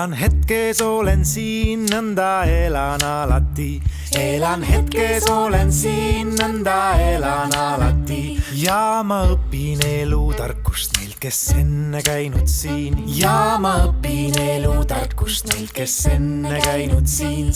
Elan hetkes, olen siin, nõnda elan alati. Elan hetkes, olen siin, nõnda elan alati. Ja ma õpin elutarkust neilt, kes enne käinud siin. Ja ma õpin elutarkust neilt, kes enne käinud siin.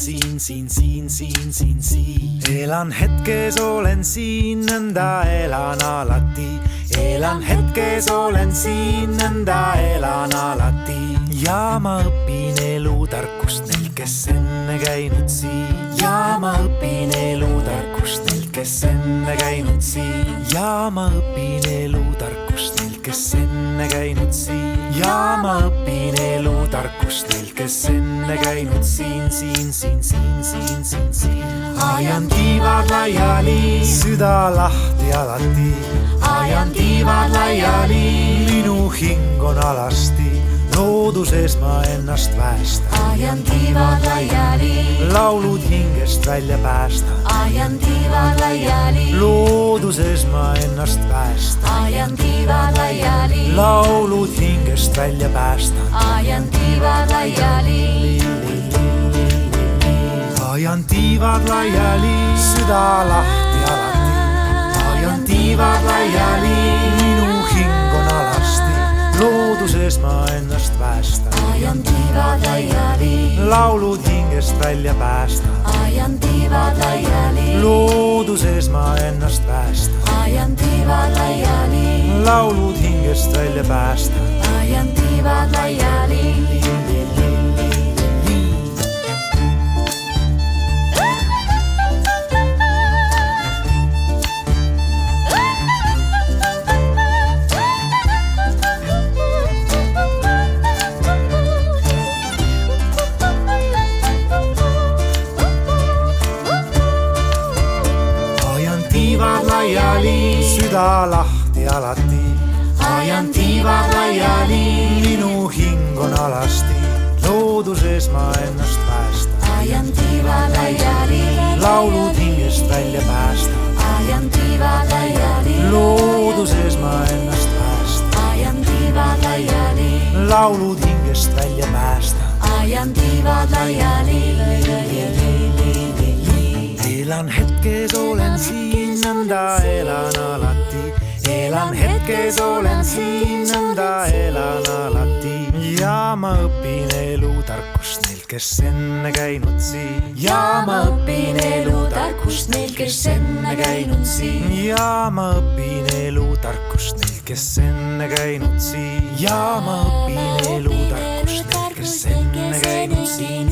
Elan hetkes, olen siin, nõnda elan alati. Elan hetkes, olen siin, nõnda elan alati. Ja ma õpin elutarkust neilt, kes enne käinud siin. Ja ma õpin elutarkust neilt, kes enne käinud siin. Ja ma õpin elutarkust neilt, kes enne käinud siin. Ja ma õpin elutarkust neilt, kes enne käinud siin. Ajan tiivad laiali, süda lahti alati. Ajan tiivad laiali, minu hing on alasti. Looduses ma ennast päästa. Ajan tiivad laiali, Laulud hingest välja päästa. ajan tiivad laiali, Looduses ma ennast päästa. ajan tiivad laiali, Laulud hingest välja päästa. ajan tiivad laiali. Ajan tiivad laiali, süda lahti alati. Ajan tiivad laiali, minu hing on alasti. Looduses ma ennast päästa. Ajan tiivad laiali, Laulud hingest välja päästa. ajan tiivad laiali, Looduses ma ennast päästa. ajan tiivad laiali, Laulud hingest välja päästa. ajan tiivad laiali. Tiivad laiali, süda lahti alati. Ajan tiivad laiali, minu hing on alasti. Looduses ma ennast päästa. Ajan tiivad laiali, Laulud hingest välja päästa. ajan tiivad laiali, Looduses ma ennast päästa. ajan tiivad laiali, Laulud hingest välja päästa. ajan tiivad laiali. Elan hetkes, olen siin, nõnda elan alati. Elan hetkes, olen siin, nõnda elan alati. Ja ma õpin elutarkust neilt, kes enne käinud siin. Ja ma õpin elutarkust neilt, kes enne käinud siin. Ja ma õpin elutarkust neilt, kes enne käinud siin. Ja ma õpin elutarkust neilt, kes enne käinud siin.